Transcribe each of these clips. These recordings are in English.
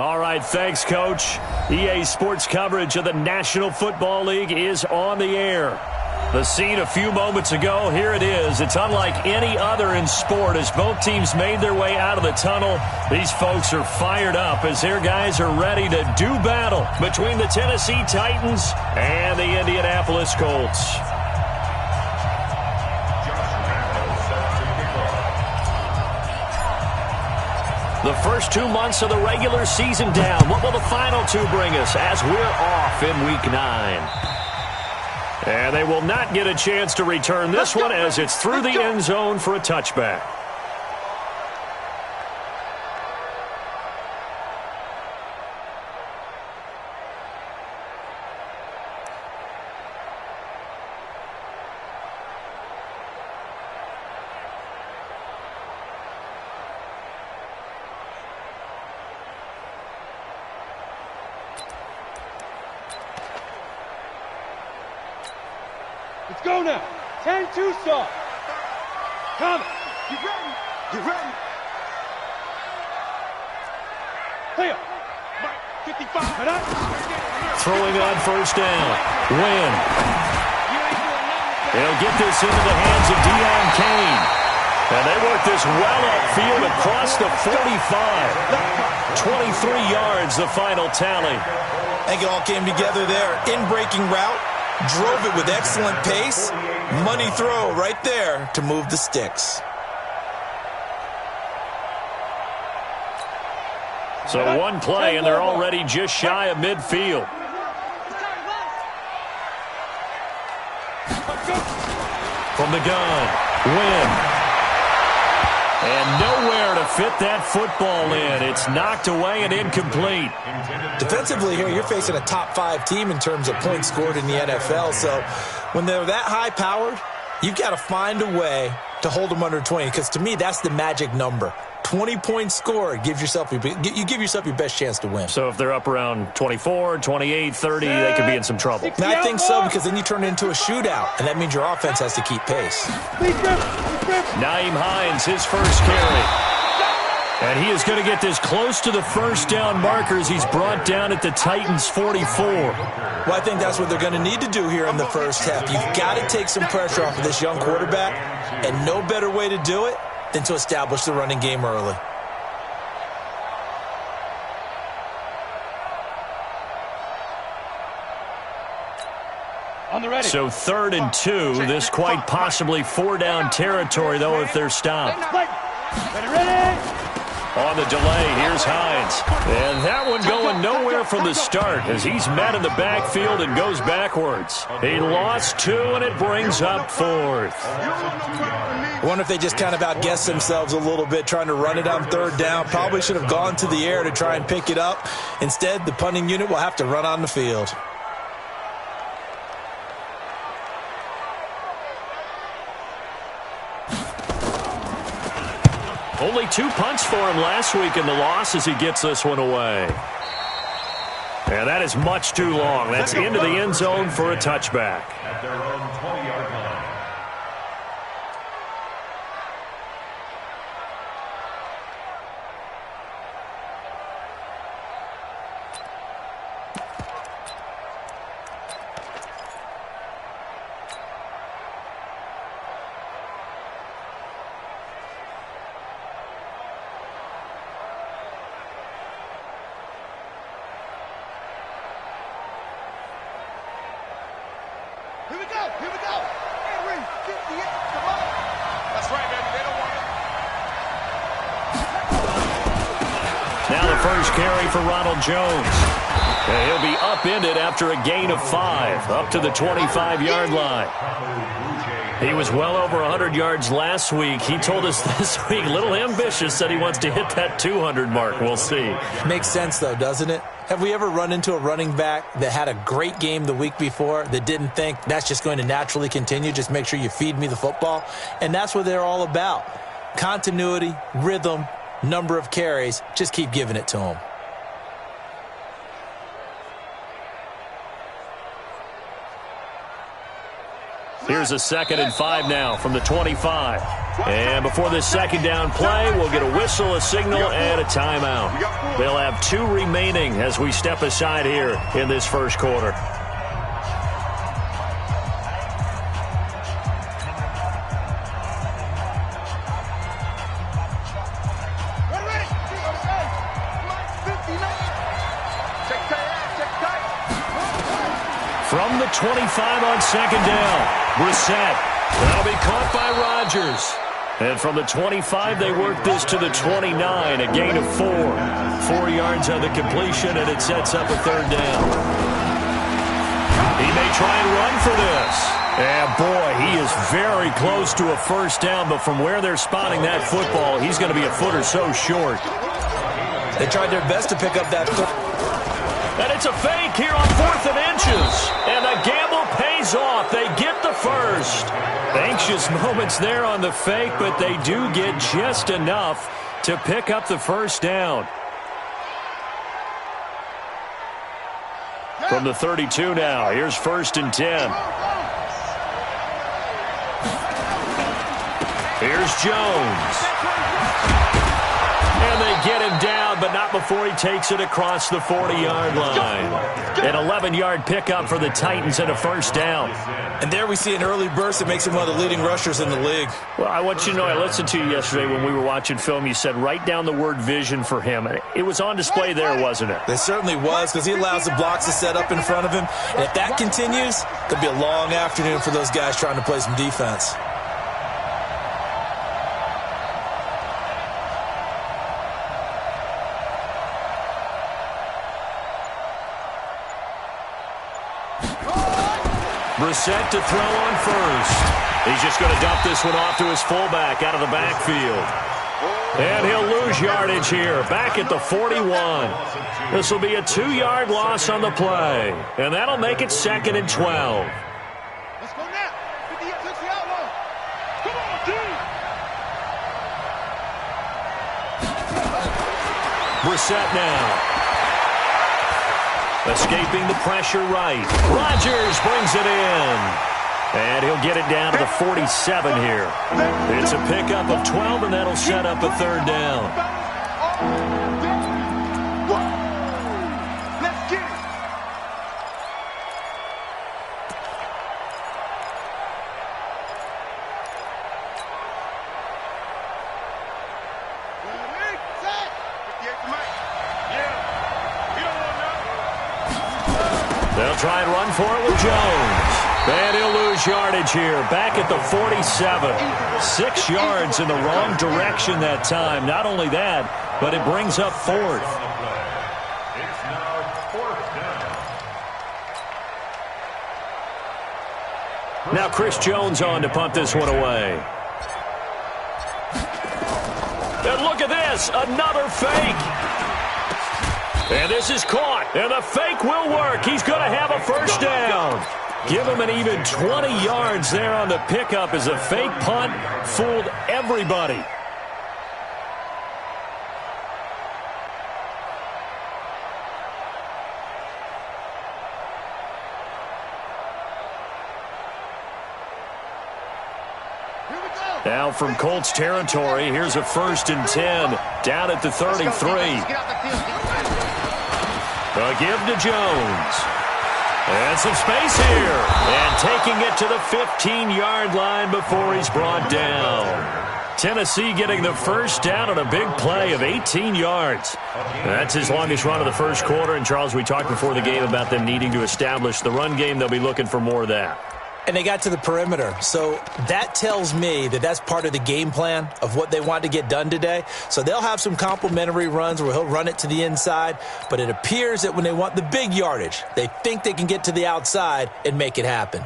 All right, thanks, Coach. EA Sports coverage of the National Football League is on the air. The scene a few moments ago, here it is. It's unlike any other in sport as both teams made their way out of the tunnel. These folks are fired up as their guys are ready to do battle between the Tennessee Titans and the Indianapolis Colts. The first 2 months of the regular season down. What will the final two bring us as we're off in Week 9? And they will not get a chance to return this one as it's through the end zone for a touchback. Let's go now. 10-2 start. Come. You ready? You ready? Play up. 55. Throwing on first down. Win. They'll get this into the hands of Deion Kane. And they work this well upfield across the 45. 23 yards, the final tally. I think it all came together there. In-breaking route. Drove it with excellent pace. Money throw right there to move the sticks. So one play, and they're already just shy of midfield. From the gun, Win. And nowhere to fit that football in. It's knocked away and incomplete. Defensively here, you're facing a top 5 team in terms of points scored in the NFL. So when they're that high-powered, you've got to find a way to hold them under 20. Because to me, that's the magic number. 20 points scored, you give yourself your best chance to win. So if they're up around 24, 28, 30, they could be in some trouble. And I think so, because then you turn it into a shootout, and that means your offense has to keep pace. Naeem Hines, his first carry. And he is going to get this close to the first down markers. He's brought down at the Titans' 44. Well, I think that's what they're going to need to do here in the first half. You've got to take some pressure off of this young quarterback, and no better way to do it than to establish the running game early. On the ready. So 3rd and 2. This quite possibly 4-down territory, though, if they're stopped. Ready. On the delay, here's Hines. And that one going nowhere from the start as he's met in the backfield and goes backwards. He lost 2, and it brings up 4th. I wonder if they just kind of outguessed themselves a little bit trying to run it on 3rd down. Probably should have gone to the air to try and pick it up. Instead, the punting unit will have to run on the field. Only 2 punts for him last week in the loss as he gets this one away. And that is much too long. That's into the end zone for a touchback. At their own 20-yard line. Here we go. Henry, 58. Come on. That's right, baby. They don't want it. Now the first carry for Ronald Jones. And he'll be upended after a gain of 5, up to the 25-yard line. He was well over 100 yards last week. He told us this week, a little ambitious, said he wants to hit that 200 mark. We'll see. Makes sense, though, doesn't it? Have we ever run into a running back that had a great game the week before that didn't think that's just going to naturally continue? Just make sure you feed me the football. And that's what they're all about. Continuity, rhythm, number of carries. Just keep giving it to them. Here's a 2nd and 5 now from the 25. And before this second down play, we'll get a whistle, a signal, and a timeout. They'll have 2 remaining as we step aside here in this first quarter. From the 25 on second down, Brissett. That'll be caught by Rodgers. And from the 25, they work this to the 29, a gain of 4. 4 yards on the completion, and it sets up a third down. He may try and run for this. And, boy, he is very close to a first down, but from where they're spotting that football, he's going to be a foot or so short. They tried their best to pick up that. And it's a fake here on 4th and inches. And the gamble pays off. They get the first. Anxious moments there on the fake, but they do get just enough to pick up the first down. From the 32 now, here's 1st and 10. Here's Jones. And they get him down, but not before he takes it across the 40-yard line. An 11-yard pickup for the Titans and a first down. And there we see an early burst that makes him one of the leading rushers in the league. Well, I want you to know, I listened to you yesterday when we were watching film. You said write down the word vision for him. It was on display there, wasn't it? It certainly was, because he allows the blocks to set up in front of him. And if that continues, it'll be a long afternoon for those guys trying to play some defense. Brissett to throw on first. He's just going to dump this one off to his fullback out of the backfield. And he'll lose yardage here, back at the 41. This will be a 2-yard loss on the play. And that'll make it 2nd and 12. Let's go now. 50 touch the outlaw. Come on, team. Brissett now. Escaping the pressure right. Rodgers brings it in. And he'll get it down to the 47 here. It's a pickup of 12, and that'll set up a third down. Let's get it. They'll try and run for it with Jones. And he'll lose yardage here, back at the 47. 6 yards in the wrong direction that time. Not only that, but it brings up 4th. It's now 4th down. Now Chris Jones on to punt this one away. And look at this, another fake. And this is caught, and the fake will work. He's going to have a first down. Give him an even 20 yards there on the pickup as a fake punt fooled everybody. Now from Colts territory, here's a 1st and 10 down at the 33. A give to Jones. And some space here. And taking it to the 15-yard line before he's brought down. Tennessee getting the first down on a big play of 18 yards. That's his longest run of the first quarter. And, Charles, we talked before the game about them needing to establish the run game. They'll be looking for more of that. And they got to the perimeter. So that tells me that that's part of the game plan of what they want to get done today. So they'll have some complimentary runs where he'll run it to the inside. But it appears that when they want the big yardage, they think they can get to the outside and make it happen.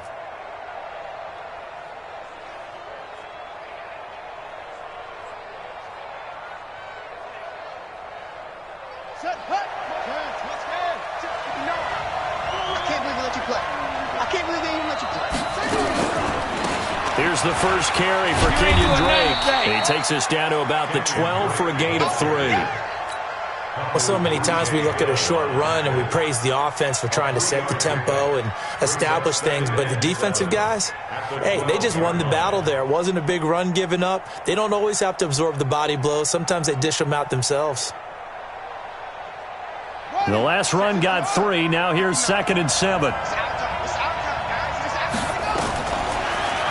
Set, hut. No. I can't believe they let you play. I can't believe they even let you play. Here's the first carry for Kenyon Drake. He takes us down to about the 12 for a gain of 3. Well, so many times we look at a short run and we praise the offense for trying to set the tempo and establish things, but the defensive guys, hey, they just won the battle there. It wasn't a big run given up. They don't always have to absorb the body blows. Sometimes they dish them out themselves. The last run got 3. Now here's 2nd and 7.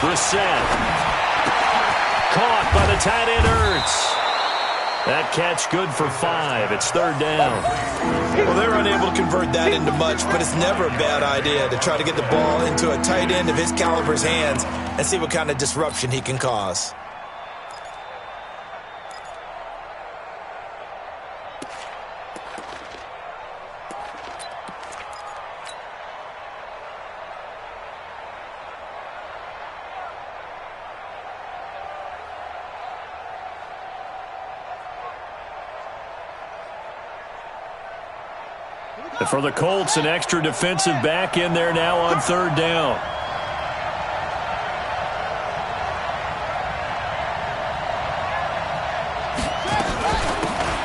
Brissett. Caught by the tight end Ertz. That catch good for 5. It's 3rd down. Well, they're unable to convert that into much, but it's never a bad idea to try to get the ball into a tight end of his caliber's hands and see what kind of disruption he can cause. For the Colts, an extra defensive back in there now on 3rd down.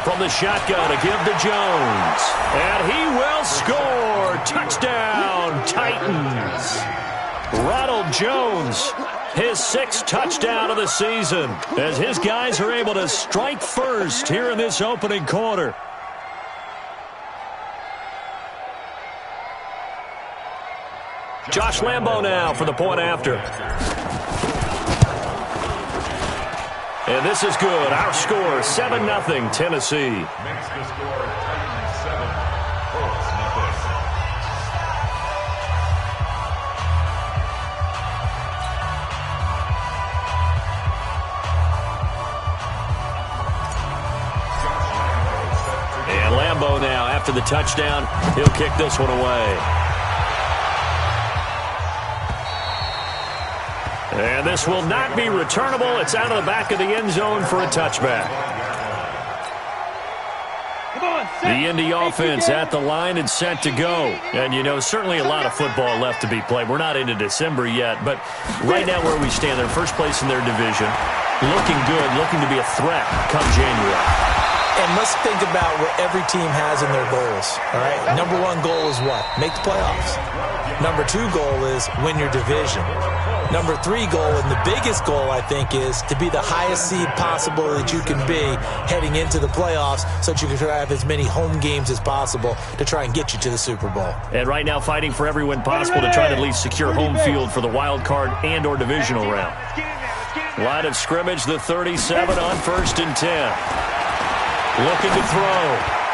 From the shotgun, a give to Jones. And he will score. Touchdown, Titans. Ronald Jones, his 6th touchdown of the season, as his guys are able to strike first here in this opening quarter. Josh Lambo now for the point after. And this is good. Our score, 7-0, Tennessee. Makes the score Titans 7, Colts nothing. And Lambo now, after the touchdown, he'll kick this one away. And this will not be returnable. It's out of the back of the end zone for a touchback. The Indy offense at the line and set to go. And, you know, certainly a lot of football left to be played. We're not into December yet, but right now where we stand, they're first place in their division. Looking good, looking to be a threat come January. And let's think about what every team has in their goals, all right? Number 1 goal is what? Make the playoffs. Number 2 goal is win your division. Number 3 goal, and the biggest goal, I think, is to be the highest seed possible that you can be heading into the playoffs so that you can try to have as many home games as possible to try and get you to the Super Bowl. And right now fighting for every win possible to try to at least secure home field for the wild card and or divisional round. Line of scrimmage, the 37 on 1st and 10. Looking to throw.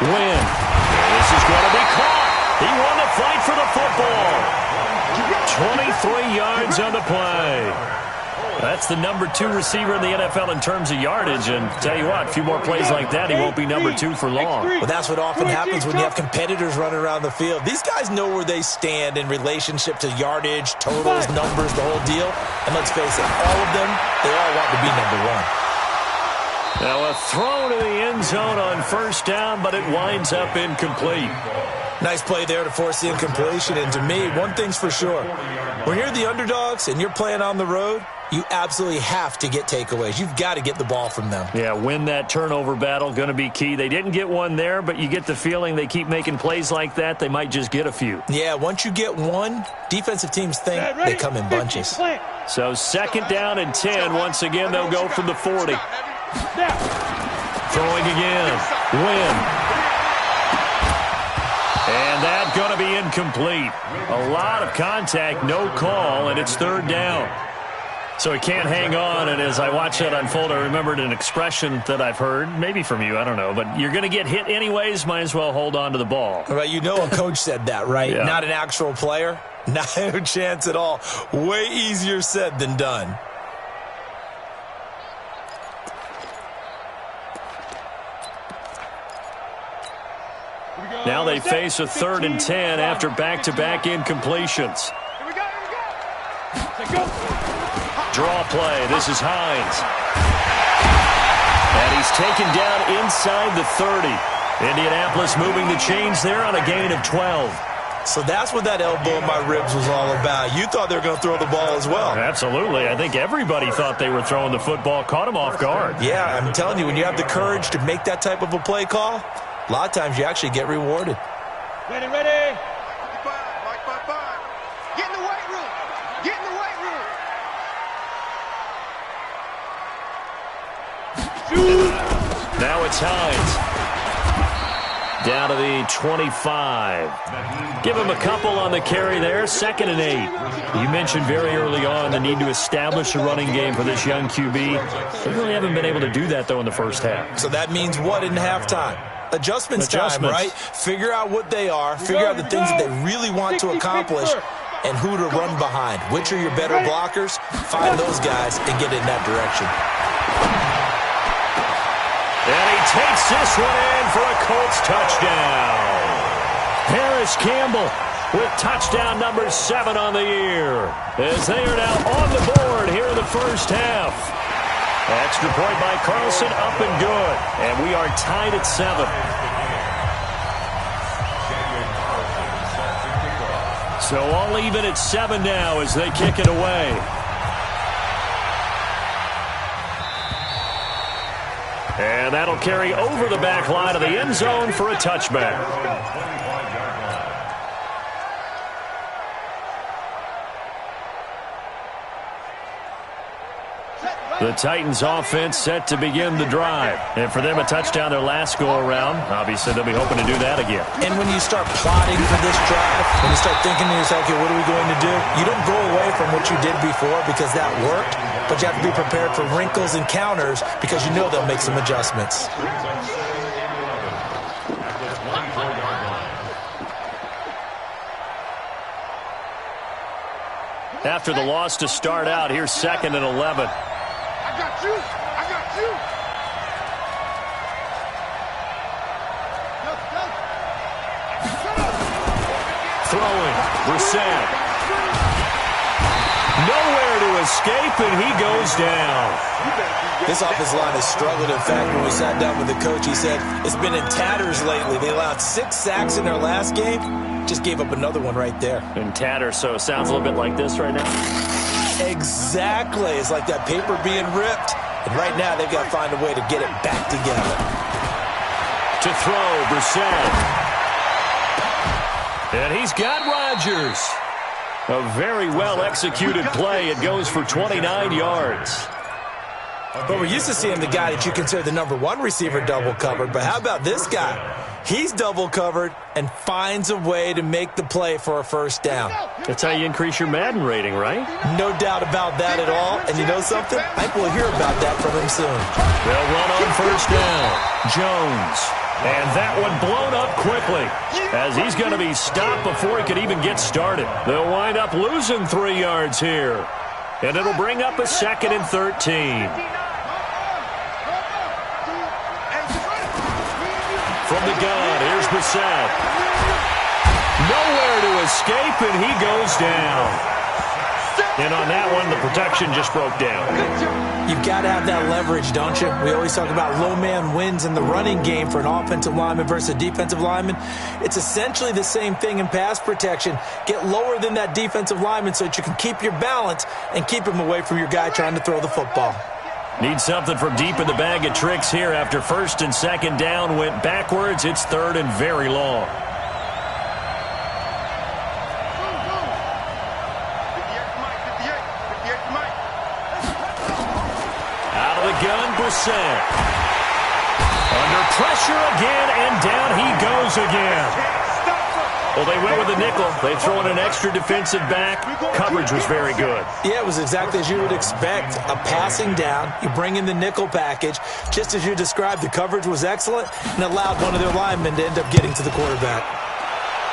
Win. This is going to be caught. He won the fight for the football. 23 yards on the play. That's the number 2 receiver in the NFL in terms of yardage. And tell you what, a few more plays like that, he won't be number 2 for long. Well, that's what often happens when you have competitors running around the field. These guys know where they stand in relationship to yardage, totals, numbers, the whole deal. And let's face it, all of them, they all want to be number 1. Now a throw to the end zone on 1st down, but it winds up incomplete. Nice play there to force the incompletion. And to me, one thing's for sure. When you're the underdogs and you're playing on the road, you absolutely have to get takeaways. You've got to get the ball from them. Yeah, win that turnover battle, going to be key. They didn't get one there, but you get the feeling they keep making plays like that, they might just get a few. Yeah, once you get one, defensive teams think they come in bunches. So 2nd down and 10. Once again, they'll go from the 40. Throwing again. Win. And that's going to be incomplete. A lot of contact, no call, and it's 3rd down. So he can't hang on, and as I watch that unfold, I remembered an expression that I've heard, maybe from you, I don't know, but you're going to get hit anyways, might as well hold on to the ball. Well, you know a coach said that, right? Yeah. Not an actual player. Not a chance at all. Way easier said than done. Now they face a 3rd and 10 after back-to-back incompletions. Draw play. This is Hines. And he's taken down inside the 30. Indianapolis moving the chains there on a gain of 12. So that's what that elbow in my ribs was all about. You thought they were going to throw the ball as well. Absolutely. I think everybody thought they were throwing the football. Caught him off guard. Yeah, I'm telling you, when you have the courage to make that type of a play call, now you have a chance at all. Way easier said than done. Now they face a 3rd and 10 after back-to-back incompletions. Draw play. This is Hines. And he's taken down inside the 30. Indianapolis moving the chains there on a gain of 12. So that's what that elbow in my ribs was all about. You thought they were going to throw the ball as well. Yeah, I'm telling you, when you have the courage to make that type of a play call, A lot of times you actually get rewarded. Ready, ready. Get in the weight room. Get in the weight room. Now it's Hines. Down to the 25. Give him a couple on the carry there. 2nd and 8. You mentioned very early on the need to establish a running game for this young QB. They really haven't been able to do that, though, in the first half. So that means what in halftime? Adjustments time, right? Figure out what they are. Figure out the things that they really want to accomplish and who to run behind. Which are your better blockers? Find those guys and get in that direction. And he takes this one in for a Colts touchdown. Harris Campbell with touchdown number 7 on the year, as they are now on the board here in the first half. Extra point by Carlson, up and good. And we are tied at 7. So all even at 7 now as they kick it away. And that'll carry over the back line of the end zone for a touchback. The Titans offense set to begin the drive. And for them, a touchdown their last go-around. Obviously, they'll be hoping to do that again. And when you start plotting for this drive, when you start thinking to yourself, okay, what are we going to do? You don't go away from what you did before because that worked, but you have to be prepared for wrinkles and counters because you know they'll make some adjustments. After the loss to start out, here's 2nd and 11. I got you. Throwing. Brissett. Nowhere to escape, and he goes down. This offensive line has struggled. In fact, when we sat down with the coach, he said it's been in tatters lately. They allowed 6 sacks in their last game. Just gave up another one right there. In tatters, so it sounds a little bit like this right now. Exactly. It's like that paper being ripped. And right now, they've got to find a way to get it back together. To throw, Brissett. And he's got Rodgers. A very well-executed play. It goes for 29 yards. But we're used to seeing the guy that you consider the number 1 receiver double covered. But how about this guy? He's double covered and finds a way to make the play for a first down. That's how you increase your Madden rating, right? No doubt about that at all. And you know something? I think we'll hear about that from him soon. They'll run on first down. Jones. And that one blown up quickly as he's going to be stopped before he could even get started. They'll wind up losing 3 yards here. And it'll bring up a 2nd and 13. From the gun, here's Brissett. Nowhere to escape, and he goes down. And on that one, the protection just broke down. You've got to have that leverage, don't you? We always talk about low man wins in the running game for an offensive lineman versus a defensive lineman. It's essentially the same thing in pass protection. Get lower than that defensive lineman so that you can keep your balance and keep him away from your guy trying to throw the football. Need something from deep in the bag of tricks here after 1st and 2nd down went backwards. It's 3rd and very long. Out of the gun, Brissett. Under pressure again, and down he goes again. Well, they went with a nickel. They throw in an extra defensive back. Coverage was very good. Yeah, it was exactly as you would expect. A passing down. You bring in the nickel package. Just as you described, the coverage was excellent and allowed one of their linemen to end up getting to the quarterback.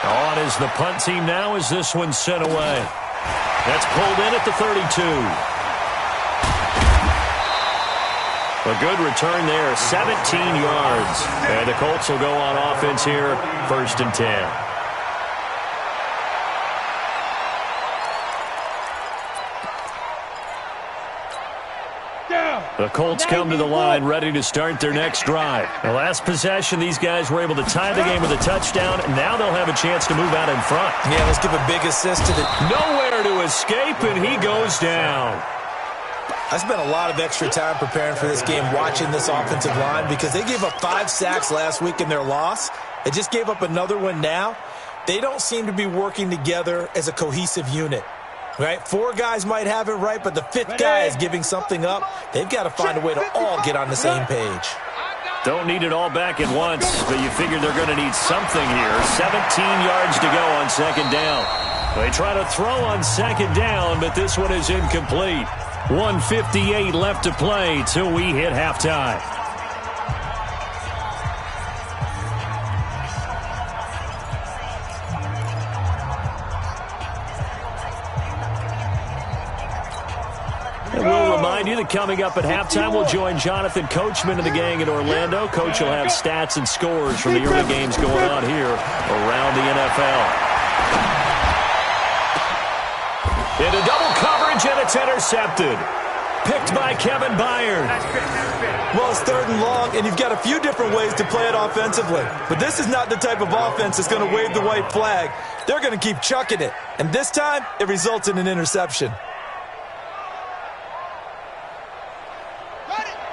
On is the punt team now as this one's sent away. That's pulled in at the 32. A good return there, 17 yards. And the Colts will go on offense here, 1st and 10. The Colts come to the line ready to start their next drive. The last possession, these guys were able to tie the game with a touchdown, and now they'll have a chance to move out in front. Yeah, let's give a big assist to the... Nowhere to escape, and he goes down. I spent a lot of extra time preparing for this game watching this offensive line because they gave up 5 sacks last week in their loss. They just gave up another one now. They don't seem to be working together as a cohesive unit, right? 4 guys might have it right, but the 5th guy is giving something up. They've got to find a way to all get on the same page. Don't need it all back at once, but you figure they're going to need something here. 17 yards to go on second down. They try to throw on second down, but this one is incomplete. 1:58 left to play till we hit halftime. And we'll remind you that coming up at halftime, we'll join Jonathan Coachman and the gang in Orlando. Coach will have stats and scores from the early games going on here around the NFL. Into double coverage, and it's intercepted. Picked by Kevin Byard. Well, it's 3rd and long, and you've got a few different ways to play it offensively. But this is not the type of offense that's going to wave the white flag. They're going to keep chucking it. And this time, it results in an interception.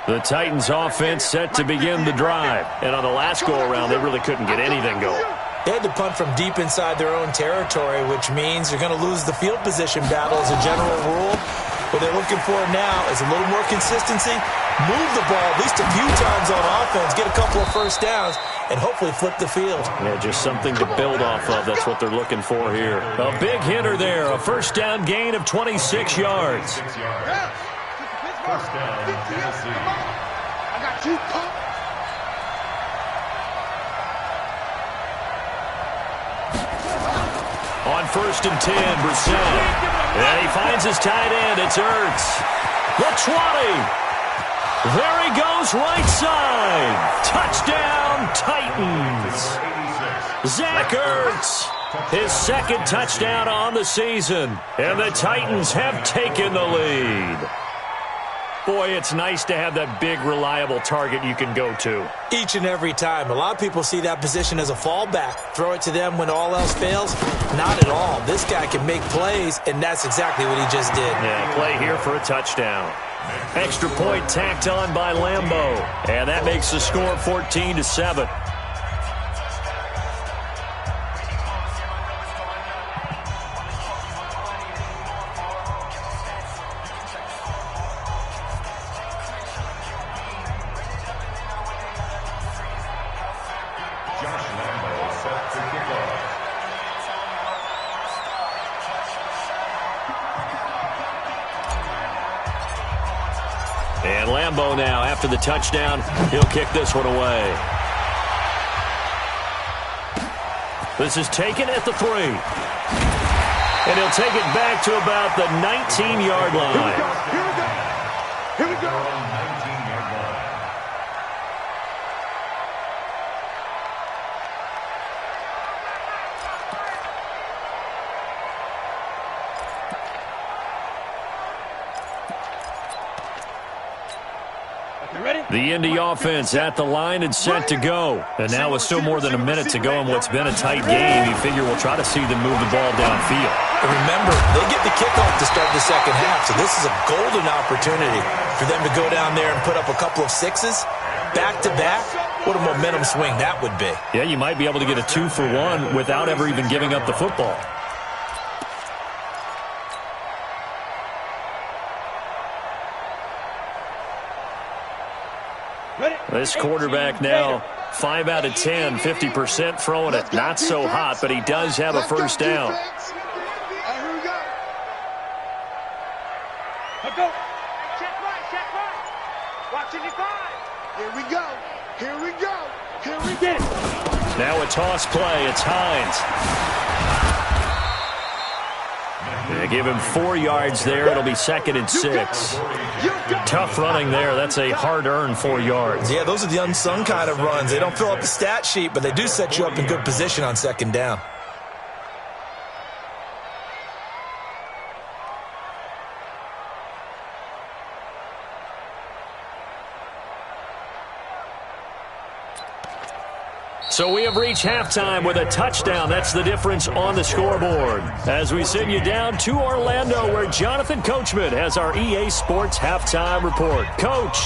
The Titans offense set to begin the drive. And on the last go-around, they really couldn't get anything going. They had to punt from deep inside their own territory, which means you're going to lose the field position battle as a general rule. What they're looking for now is a little more consistency, move the ball at least a few times on offense, get a couple of first downs, and hopefully flip the field. Yeah, just something to build off of. That's what they're looking for here. A big hitter there, a first down gain of 26 yards. First down, Tennessee. I got you, pump. On 1st and 10, Brissett. And he finds his tight end. It's Ertz. The 20. There he goes, right side. Touchdown, Titans. Zach Ertz. His 2nd touchdown on the season. And the Titans have taken the lead. Boy, it's nice to have that big, reliable target you can go to. Each and every time. A lot of people see that position as a fallback. Throw it to them when all else fails. Not at all. This guy can make plays, and that's exactly what he just did. Yeah, play here for a touchdown. Extra point tacked on by Lambeau. And that makes the score 14-7. And Lambeau now, after the touchdown, he'll kick this one away. This is taken at the 3. And he'll take it back to about the 19-yard line. Here we go. 19-yard line. The Indy offense at the line and set to go. And now with still more than a minute to go in what's been a tight game, you figure we'll try to see them move the ball downfield. And remember, they get the kickoff to start the second half, so this is a golden opportunity for them to go down there and put up a couple of 6s back-to-back. What a momentum swing that would be. Yeah, you might be able to get a 2-for-1 without ever even giving up the football. This quarterback now, 5 out of 10, 50% throwing it. Not so hot, but he does have a first down. Here we go. Let's go. Check right. Watch it, 5. Here we go. Here we go. Here we go. Now a toss play. It's Hines. They give him 4 yards there. It'll be 2nd and 6. Tough running there. That's a hard-earned 4 yards. Yeah, those are the unsung kind of runs. They don't fill up the stat sheet, but they do set you up in good position on second down. So we have reached halftime with a touchdown. That's the difference on the scoreboard. As we send you down to Orlando, where Jonathan Coachman has our EA Sports halftime report. Coach.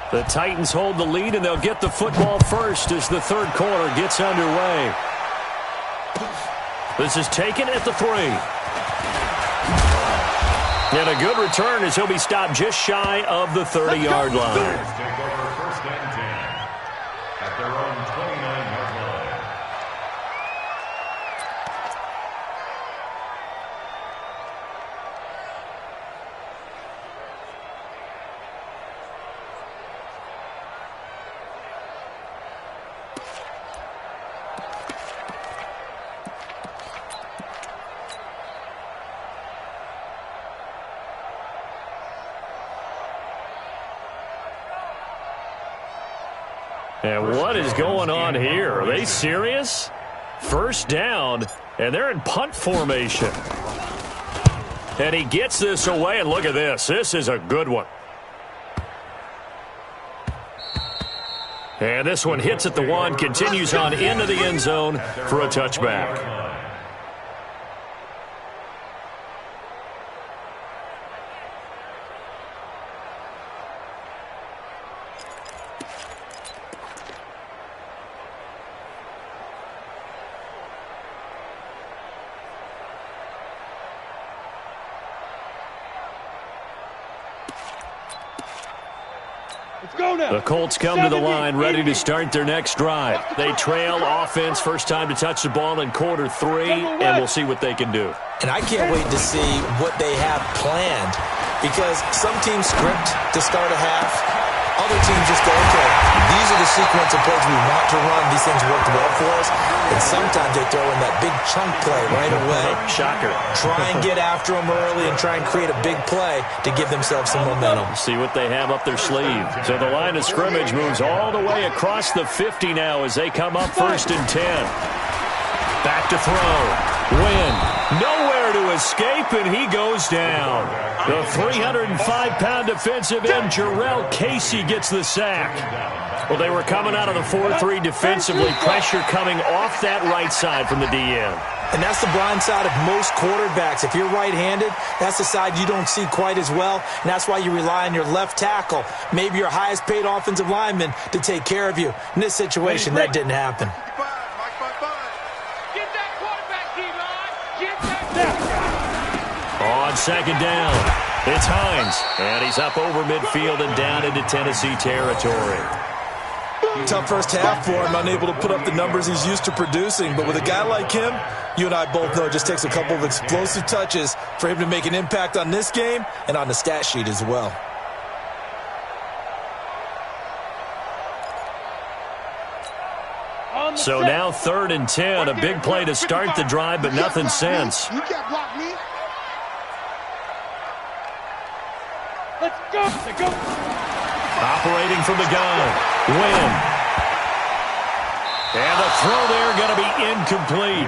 The Titans hold the lead, and they'll get the football first as the third quarter gets underway. This is taken at the 3. And a good return as he'll be stopped just shy of the 30-yard line. Take over first and 10 at their own 29-yard line. And what is going on here? Are they serious? First down, and they're in punt formation. And he gets this away, and look at this. This is a good one. And this one hits at the 1, continues on into the end zone for a touchback. The Colts come to the line ready to start their next drive. They trail offense, first time to touch the ball in quarter 3, and we'll see what they can do. And I can't wait to see what they have planned, because some teams script to start a half. Other teams just go, okay, these are the sequence of plays we want to run. These things worked well for us. And sometimes they throw in that big chunk play right away. Shocker. Try and get after them early and try and create a big play to give themselves some momentum. See what they have up their sleeve. So the line of scrimmage moves all the way across the 50 now as they come up first and 10. Back to throw. Win. Nowhere to escape, and he goes down. The 305-pound defensive end, Jarrell Casey, gets the sack. Well, they were coming out of the 4-3 defensively. Pressure coming off that right side from the DN. And that's the blind side of most quarterbacks. If you're right-handed, that's the side you don't see quite as well. And that's why you rely on your left tackle, maybe your highest-paid offensive lineman, to take care of you. In this situation, that didn't happen. On second down, it's Hines. And he's up over midfield and down into Tennessee territory. Tough first half for him, unable to put up the numbers he's used to producing. But with a guy like him, you and I both know it just takes a couple of explosive touches for him to make an impact on this game and on the stat sheet as well. So now 3rd and 10, a big play to start the drive, but nothing since. You can't block me. Let's go. Let's go. Operating from the gun. Win. And the throw there going to be incomplete.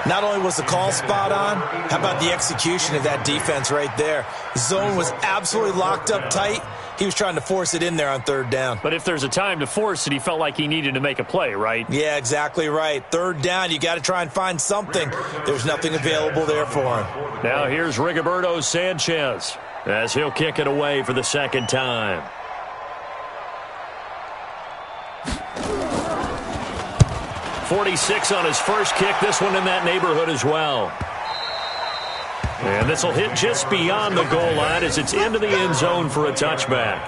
Not only was the call spot on, how about the execution of that defense right there? Zone was absolutely locked up tight. He was trying to force it in there on 3rd down. But if there's a time to force it, he felt like he needed to make a play, right? Yeah, exactly right. 3rd down, you got to try and find something. There's nothing available there for him. Now here's Rigoberto Sanchez as he'll kick it away for the 2nd time. .46 on his first kick. This one in that neighborhood as well. And this will hit just beyond the goal line as it's into the end zone for a touchback.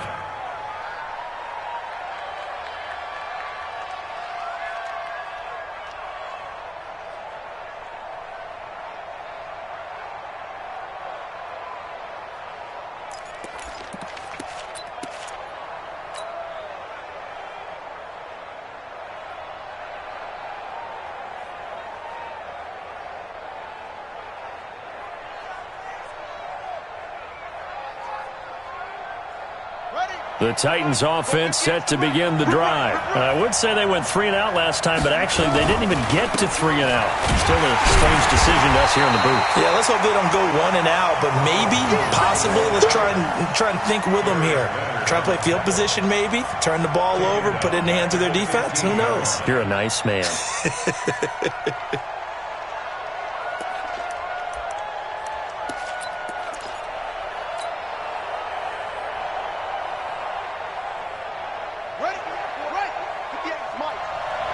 The Titans offense set to begin the drive. I would say they went 3 and out last time, but actually they didn't even get to 3 and out. Still a strange decision to us here in the booth. Yeah, let's hope they don't go 1 and out, but maybe, possibly, let's try and think with them here. Try and play field position maybe, turn the ball over, put it in the hands of their defense. Who knows? You're a nice man.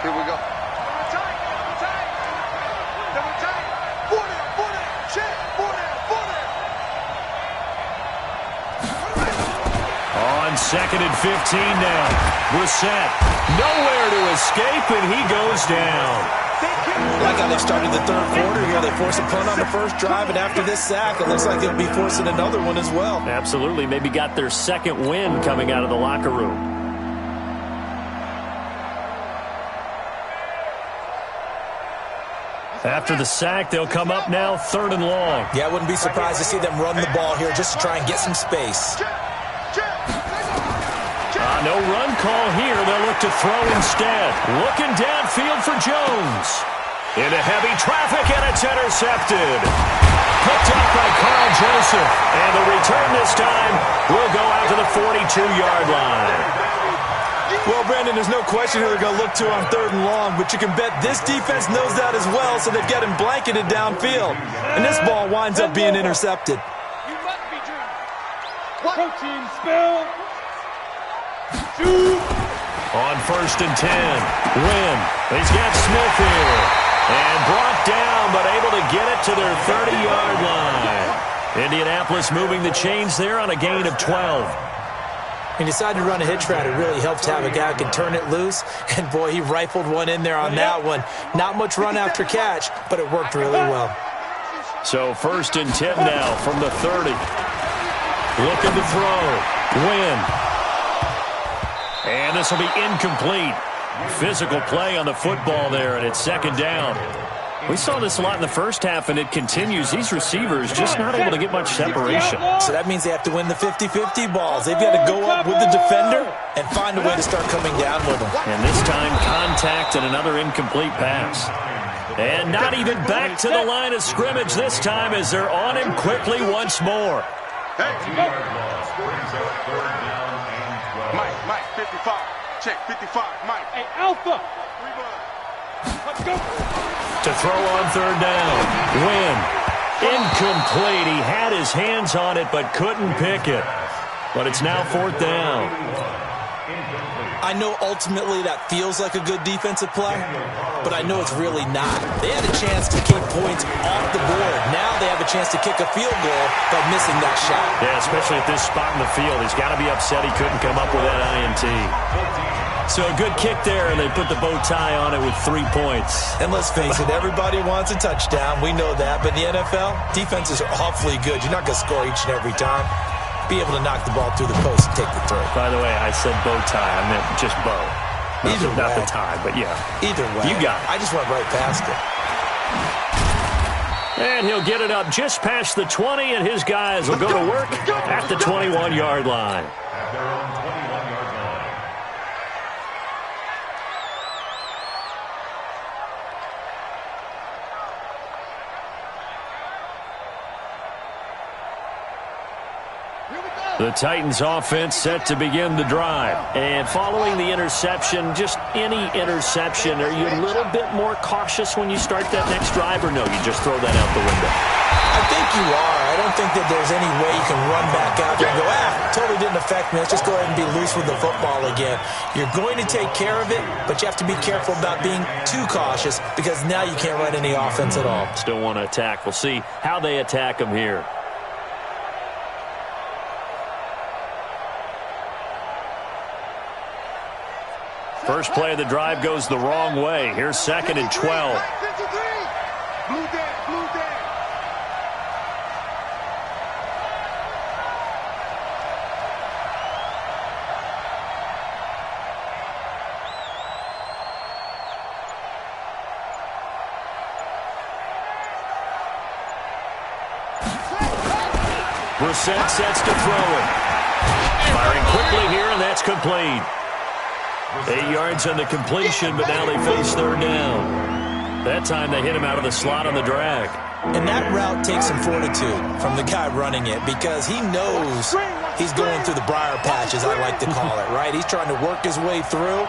Here we go. On 2nd and 15 now. Brissett nowhere to escape, and he goes down. I like how they started the third quarter here. They forced a punt on the first drive, and after this sack, it looks like they'll be forcing another one as well. Absolutely. Maybe got their second win coming out of the locker room. After the sack, they'll come up now 3rd and long. Yeah, I wouldn't be surprised to see them run the ball here just to try and get some space. No run call here. They'll look to throw instead. Looking downfield for Jones. Into heavy traffic, and it's intercepted. Picked up by Carl Joseph. And the return this time will go out to the 42-yard line. Well, Brandon, there's no question who they're going to look to on 3rd and long, but you can bet this defense knows that as well, so they've got him blanketed downfield. And this ball winds up being intercepted. You must be dreaming. Protein spill. Shoot. On 1st and 10, Wynn. He's got Smith here. And brought down, but able to get it to their 30-yard line. Indianapolis moving the chains there on a gain of 12. He decided to run a hitch route. It really helped to have a guy who can turn it loose. And, boy, he rifled one in there on that one. Not much run after catch, but it worked really well. So 1st and 10 now from the 30. Looking to throw. Wynn. And this will be incomplete. Physical play on the football there, and it's 2nd down. We saw this a lot in the first half, and it continues. These receivers just not able to get much separation. So that means they have to win the 50-50 balls. They've got to go up with the defender and find a way to start coming down with them. And this time, contact and another incomplete pass. And not even back to the line of scrimmage this time as they're on him quickly once more. Mike, 55. Check, 55. Mike. Hey, Alpha. Let's go. To throw on 3rd down. Wynn. Incomplete. He had his hands on it but couldn't pick it. But it's now 4th down. I know ultimately that feels like a good defensive play, but I know it's really not. They had a chance to keep points off the board. Now they have a chance to kick a field goal by missing that shot. Yeah, especially at this spot in the field. He's got to be upset he couldn't come up with that INT. So a good kick there, and they put the bow tie on it with 3 points. And let's face it, everybody wants a touchdown. We know that. But in the NFL, defenses are awfully good. You're not going to score each and every time. Be able to knock the ball through the post and take the throw. By the way, I said bow tie. I meant just bow. Not the tie, but yeah. Either way. You got it. I just went right past it. And he'll get it up just past the 20, and his guys will go to work at the 21-yard line. At their own 21-yard line. The Titans offense set to begin the drive. And following the interception, just any interception, are you a little bit more cautious when you start that next drive, or no, you just throw that out the window? I think you are. I don't think that there's any way you can run back out there and go, totally didn't affect me. Let's just go ahead and be loose with the football again. You're going to take care of it, but you have to be careful about being too cautious because now you can't run any offense at all. Still want to attack. We'll see how they attack him here. First play of the drive goes the wrong way. Here's 2nd and 12. Blue dead. Brissett sets to throw it. Firing quickly here. It's complete. 8 yards on the completion, but now they face third down. That time they hit him out of the slot on the drag. And that route takes some fortitude from the guy running it because he knows he's going through the briar patch, as I like to call it, right? He's trying to work his way through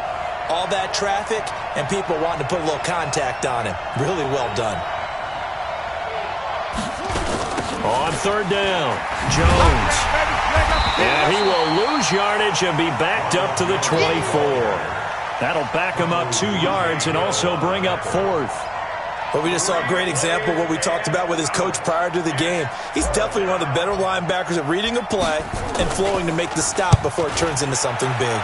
all that traffic and people wanting to put a little contact on him. Really well done. On third down, Jones. And he will lose yardage and be backed up to the 24. That'll back him up 2 yards and also bring up fourth. Well, we just saw a great example of what we talked about with his coach prior to the game. He's definitely one of the better linebackers at reading a play and flowing to make the stop before it turns into something big.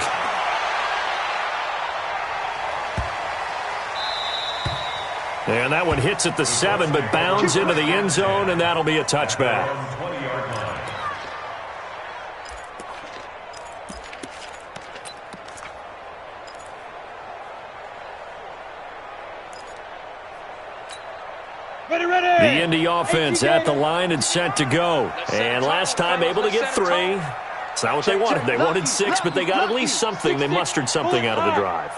And that one hits at the 7, but bounds into the end zone, and that'll be a touchback. The Indy offense at the line and set to go. And last time able to get 3. It's not what they wanted. They wanted 6, but they got at least something. They mustered something out of the drive.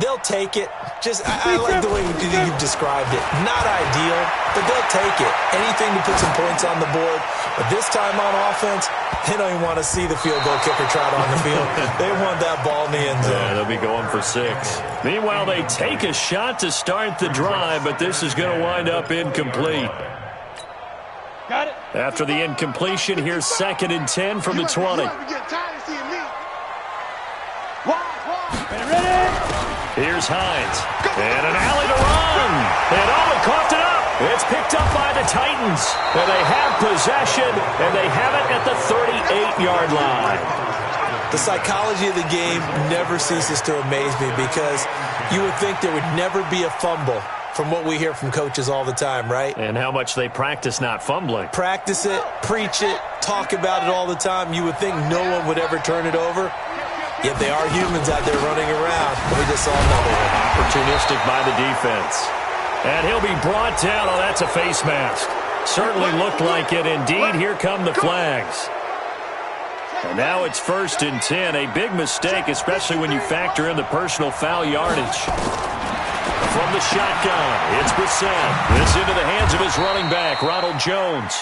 They'll take it. I like the way you've described it. Not ideal, but they'll take it. Anything to put some points on the board. But this time on offense, they don't even want to see the field goal kicker trot on the field. They want that ball in the end zone. Yeah, they'll be going for 6. Meanwhile, they take a shot to start the drive, but this is going to wind up incomplete. Got it. After the incompletion, here's 2nd and 10 from the 20. Here's Hines. And an alley to run. And Owen coughed it up. It's picked up by the Titans. And they have possession, and they have it at the 38-yard line. The psychology of the game never ceases to amaze me because you would think there would never be a fumble from what we hear from coaches all the time, right? And how much they practice not fumbling. Practice it, preach it, talk about it all the time. You would think no one would ever turn it over. Yet they are humans out there running around. We just saw another one. Opportunistic by the defense. And he'll be brought down. Oh, that's a face mask. Certainly looked like it. Indeed, here come the flags. And now it's 1st and 10. A big mistake, especially when you factor in the personal foul yardage. From the shotgun, it's Brissett. This into the hands of his running back, Ronald Jones.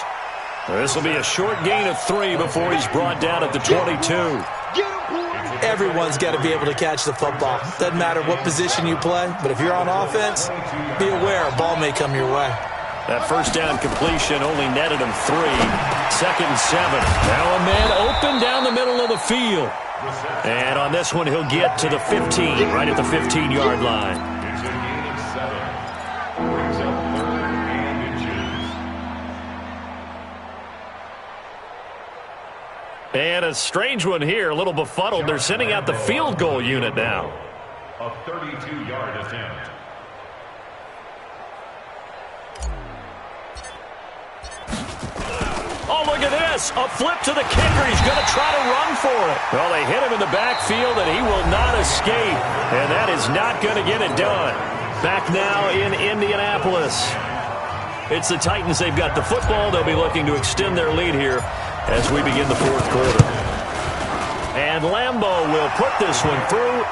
This will be a short gain of 3 before he's brought down at the 22. Everyone's got to be able to catch the football. Doesn't matter what position you play, but if you're on offense, be aware a ball may come your way. That first down completion only netted him 3. 2nd and 7. Now a man open down the middle of the field. And on this one, he'll get to the 15, right at the 15-yard line. It's a gain of 7. Brings up 3rd and inches. And a strange one here, a little befuddled. They're sending out the field goal unit now. A 32-yard attempt. Oh, look at this. A flip to the kicker. He's going to try to run for it. Well, they hit him in the backfield, and he will not escape. And that is not going to get it done. Back now in Indianapolis. It's the Titans. They've got the football. They'll be looking to extend their lead here as we begin the 4th quarter. And Lambeau will put this one through.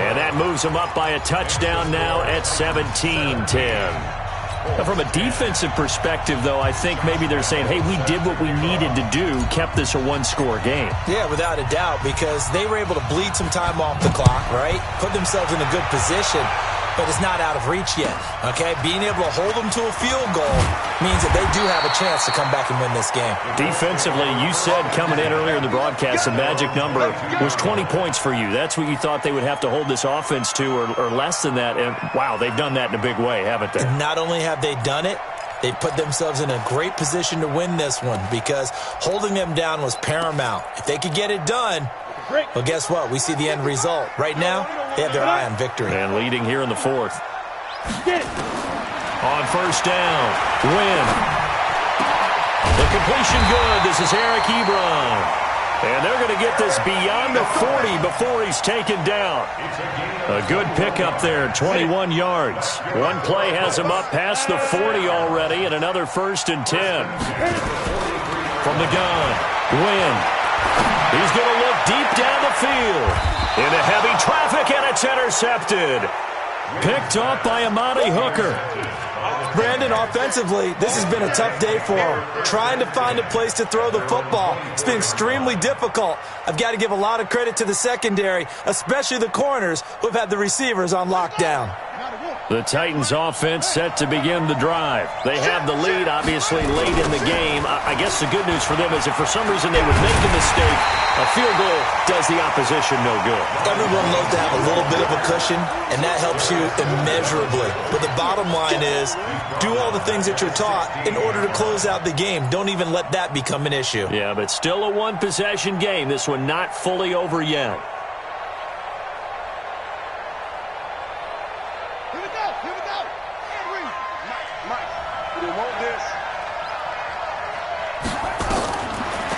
And that moves him up by a touchdown now at 17-10. Now, from a defensive perspective, though, I think maybe they're saying, hey, we did what we needed to do, kept this a 1-score game. Yeah, without a doubt, because they were able to bleed some time off the clock, right? Put themselves in a good position, but it's not out of reach yet, okay? Being able to hold them to a field goal means that they do have a chance to come back and win this game. Defensively, you said coming in earlier in the broadcast, the magic number was 20 points for you. That's what you thought they would have to hold this offense to, or less than that. And, wow, they've done that in a big way, haven't they? And not only have they done it, they put themselves in a great position to win this one because holding them down was paramount. If they could get it done, well, guess what? We see the end result. Right now, they have their eye on victory. And leading here in the 4th. On 1st down, Wynn. The completion good. This is Eric Ebron. And they're going to get this beyond the 40 before he's taken down. A good pickup there, 21 yards. One play has him up past the 40 already, and another 1st and 10. From the gun, Wynn. He's going to look deep down the field. Into heavy traffic, and it's intercepted. Picked off by Amani Hooker. Brandon, offensively, this has been a tough day for him. Trying to find a place to throw the football. It's been extremely difficult. I've got to give a lot of credit to the secondary, especially the corners who have had the receivers on lockdown. The Titans offense set to begin the drive. They have the lead, obviously, late in the game. I guess the good news for them is if for some reason they would make a mistake, a field goal does the opposition no good. Everyone loves to have a little bit of a cushion, and that helps you immeasurably. But the bottom line is, do all the things that you're taught in order to close out the game. Don't even let that become an issue. Yeah, but still a one-possession game. This one not fully over yet.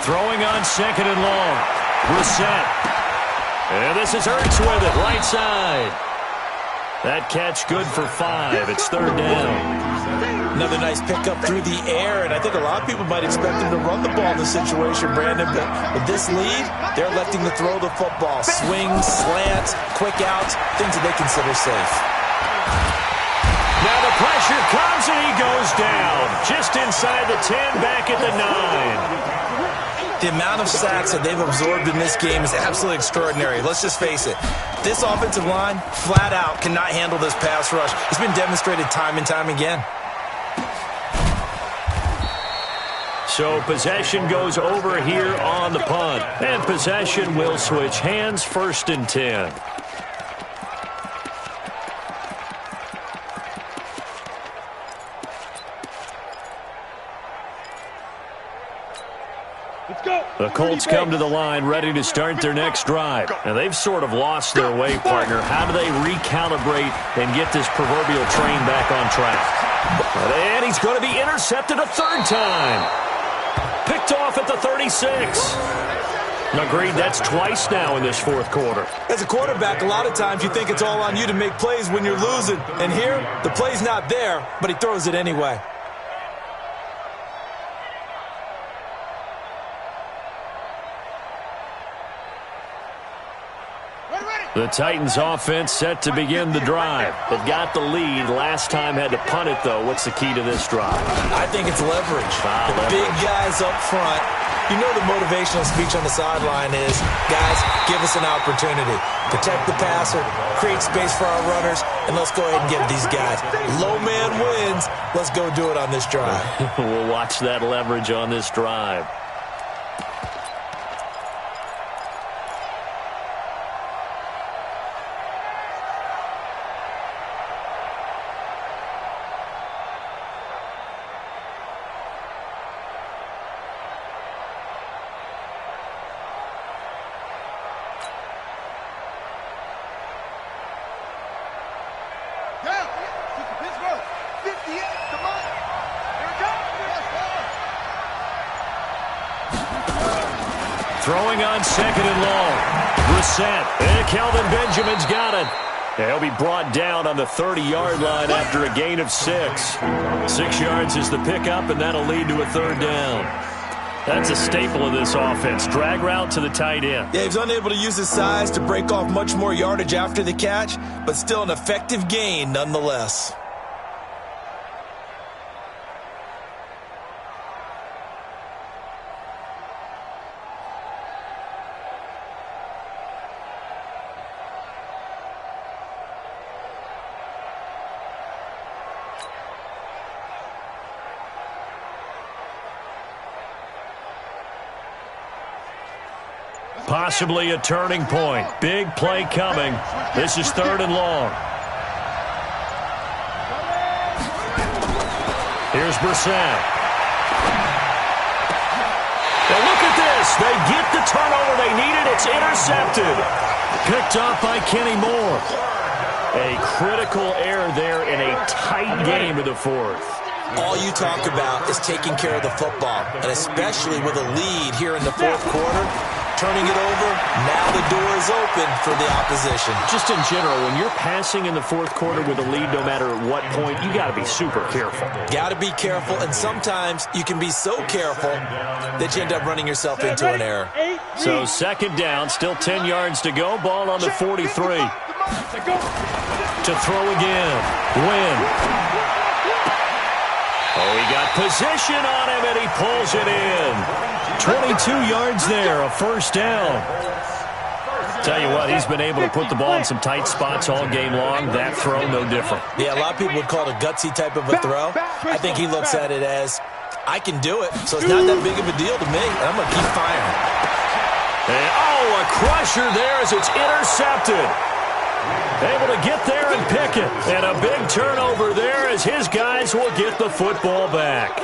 Throwing on second and long. Brissett. And this is Ertz with it, right side. That catch good for 5. It's third down. Another nice pickup through the air, and I think a lot of people might expect him to run the ball in this situation, Brandon, but with this lead, they're electing to throw the football. Swings, slants, quick outs, things that they consider safe. Now the pressure comes, and he goes down. Just inside the 10, back at the 9. The amount of sacks that they've absorbed in this game is absolutely extraordinary. Let's just face it. This offensive line, flat out, cannot handle this pass rush. It's been demonstrated time and time again. So possession goes over here on the punt. And possession will switch hands, 1st and 10. The Colts come to the line ready to start their next drive. Now, they've sort of lost their way, partner. How do they recalibrate and get this proverbial train back on track? And he's going to be intercepted a 3rd time. Picked off at the 36. Agreed, that's twice now in this 4th quarter. As a quarterback, a lot of times you think it's all on you to make plays when you're losing. And here, the play's not there, but he throws it anyway. The Titans offense set to begin the drive. They've got the lead. Last time had to punt it, though. What's the key to this drive? I think it's leverage. Leverage. Big guys up front. You know the motivational speech on the sideline is, guys, give us an opportunity. Protect the passer, create space for our runners, and let's go ahead and get these guys. Low man wins. Let's go do it on this drive. We'll watch that leverage on this drive. Throwing on second and long. Brissett. And Kelvin Benjamin's got it. He'll be brought down on the 30-yard line after a gain of 6. 6 yards is the pickup, and that'll lead to a 3rd down. That's a staple of this offense. Drag route to the tight end. Yeah, he's unable to use his size to break off much more yardage after the catch, but still an effective gain nonetheless. Possibly a turning point. Big play coming. This is 3rd and long. Here's Brissett. Now look at this. They get the turnover they needed. It's intercepted. Picked off by Kenny Moore. A critical error there in a tight game of the 4th. All you talk about is taking care of the football, and especially with a lead here in the 4th quarter, turning it over, now the door is open for the opposition. Just in general, when you're passing in the fourth quarter with a lead, no matter at what point, you got to be super careful. Got to be careful, and sometimes you can be so careful that you end up running yourself into an error. So second down, still 10 yards to go. Ball on the 43. To throw again. Win. Oh, he got position on him, and he pulls it in. 22 yards there, a first down. Tell you what, he's been able to put the ball in some tight spots all game long. That throw, no different. Yeah, a lot of people would call it a gutsy type of a throw. I think he looks at it as, I can do it, so it's not that big of a deal to me, and I'm going to keep firing. And, oh, a crusher there as it's intercepted. Able to get there and pick it. And a big turnover there as his guys will get the football back.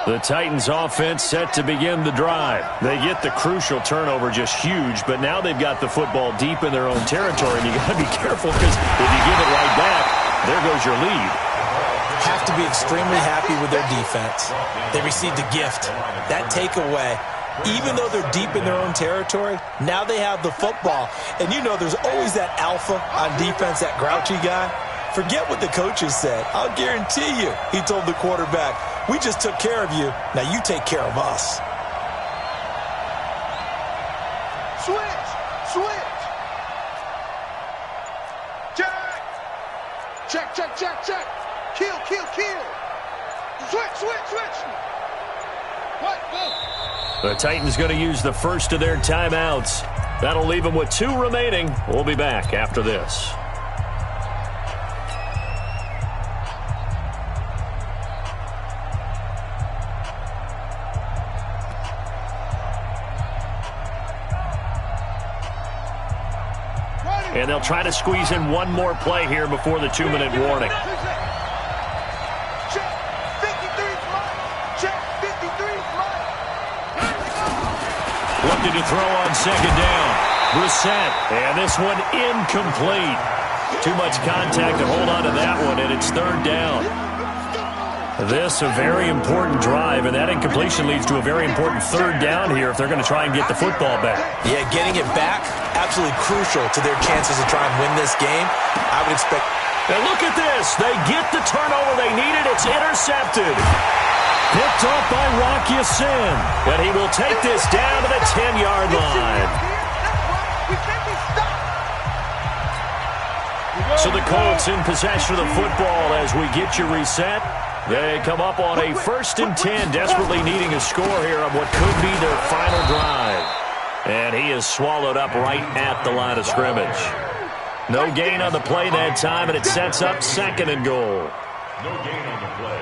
The Titans offense set to begin the drive. They get the crucial turnover, just huge, but now they've got the football deep in their own territory, and you got to be careful because if you give it right back, there goes your lead. Have to be extremely happy with their defense. They received a gift. That takeaway, even though they're deep in their own territory, now they have the football. And you know there's always that alpha on defense, that grouchy guy. Forget what the coaches said. I'll guarantee you, he told the quarterback, we just took care of you. Now you take care of us. Switch! Switch! Check! Check, check, check, check! Kill, kill, kill! Switch, switch, switch! What? Go! The Titans going to use the first of their timeouts. That'll leave them with 2 remaining. We'll be back after this. And they'll try to squeeze in one more play here before the 2-minute warning. Check 53's mine. Check 53's mine. Looking to throw on second down. Brissett, and this one incomplete. Too much contact to hold on to that one, and it's third down. This a very important drive, and that incompletion leads to a very important third down here if they're going to try and get the football back. Yeah, getting it back, absolutely crucial to their chances to try and win this game. I would expect... And look at this. They get the turnover they needed. It's intercepted. Picked off by Rock Ya-Sin. And he will take this down to the 10-yard line. We can't be stopped. So the Colts in possession of the football as we get you reset. They come up on a 1st and 10, desperately needing a score here on what could be their final drive. And he is swallowed up right at the line of scrimmage. No gain on the play that time, and it sets up 2nd and goal. No gain on the play.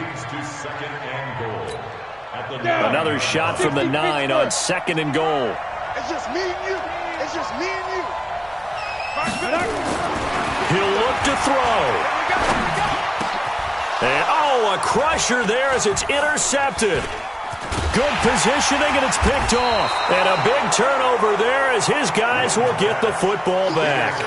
Leads to 2nd and goal. At the Another shot from the 9 on 2nd and goal. It's just me and you. It's just me and you. He'll look to throw. And, oh, a crusher there as it's intercepted. Good positioning, and it's picked off. And a big turnover there as his guys will get the football back.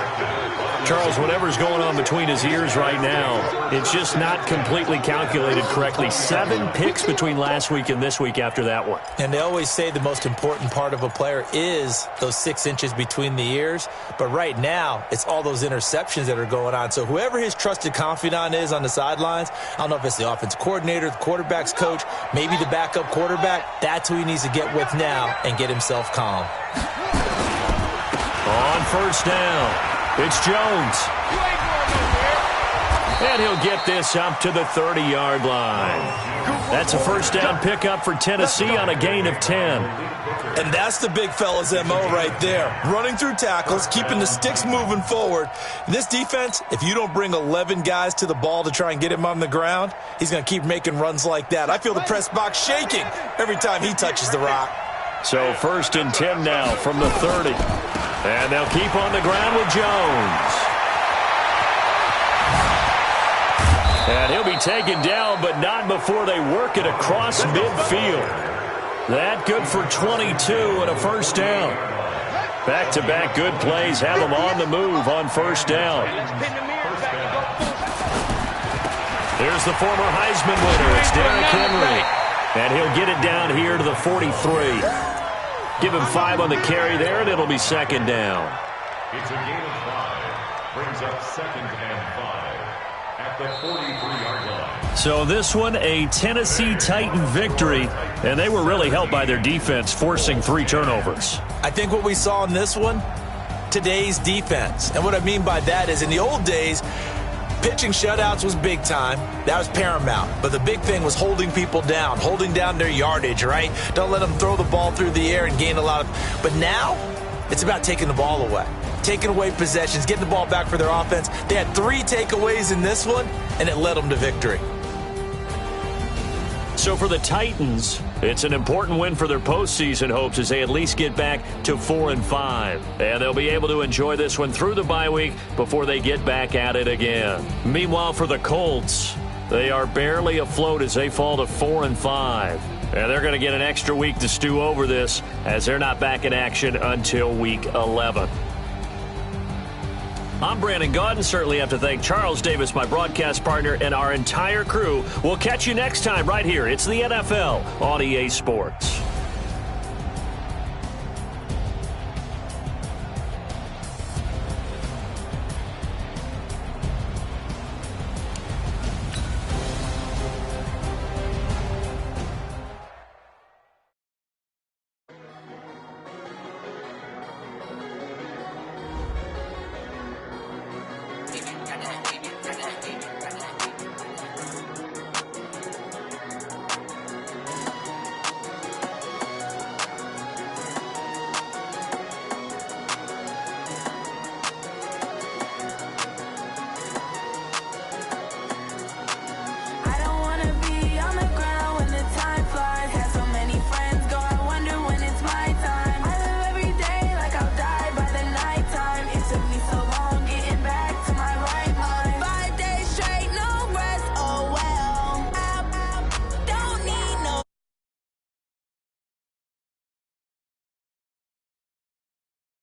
Charles, whatever's going on between his ears right now, it's just not completely calculated correctly. 7 picks between last week and this week after that one. And they always say the most important part of a player is those 6 inches between the ears. But right now, it's all those interceptions that are going on. So whoever his trusted confidant is on the sidelines, I don't know if it's the offensive coordinator, the quarterback's coach, maybe the backup quarterback, that's who he needs to get with now and get himself calm. On 1st down. It's Jones. And he'll get this up to the 30-yard line. That's a 1st down pickup for Tennessee on a gain of 10. And that's the big fella's MO right there. Running through tackles, keeping the sticks moving forward. This defense, if you don't bring 11 guys to the ball to try and get him on the ground, he's going to keep making runs like that. I feel the press box shaking every time he touches the rock. So 1st and 10 now from the 30. And they'll keep on the ground with Jones. And he'll be taken down, but not before they work it across midfield. That good for 22 and a first down. Back-to-back good plays have them on the move on first down. Here's the former Heisman winner. It's Derrick Henry. And he'll get it down here to the 43. Give him 5 on the carry there, and it'll be second down. It's a gain of 5. Brings up 2nd and 5 at the 43-yard line. So this one, a Tennessee Titan victory, and they were really helped by their defense, forcing 3 turnovers. I think what we saw in this one, today's defense. And what I mean by that is in the old days, pitching shutouts was big time. That was paramount. But the big thing was holding people down, holding down their yardage, right? Don't let them throw the ball through the air and gain a lot of... But now, it's about taking the ball away. Taking away possessions, getting the ball back for their offense. They had 3 takeaways in this one, and it led them to victory. So for the Titans, it's an important win for their postseason hopes as they at least get back to 4-5. And they'll be able to enjoy this one through the bye week before they get back at it again. Meanwhile, for the Colts, they are barely afloat as they fall to 4-5. And they're going to get an extra week to stew over this as they're not back in action until week 11. I'm Brandon Gaudin. Certainly have to thank Charles Davis, my broadcast partner, and our entire crew. We'll catch you next time right here. It's the NFL on EA Sports.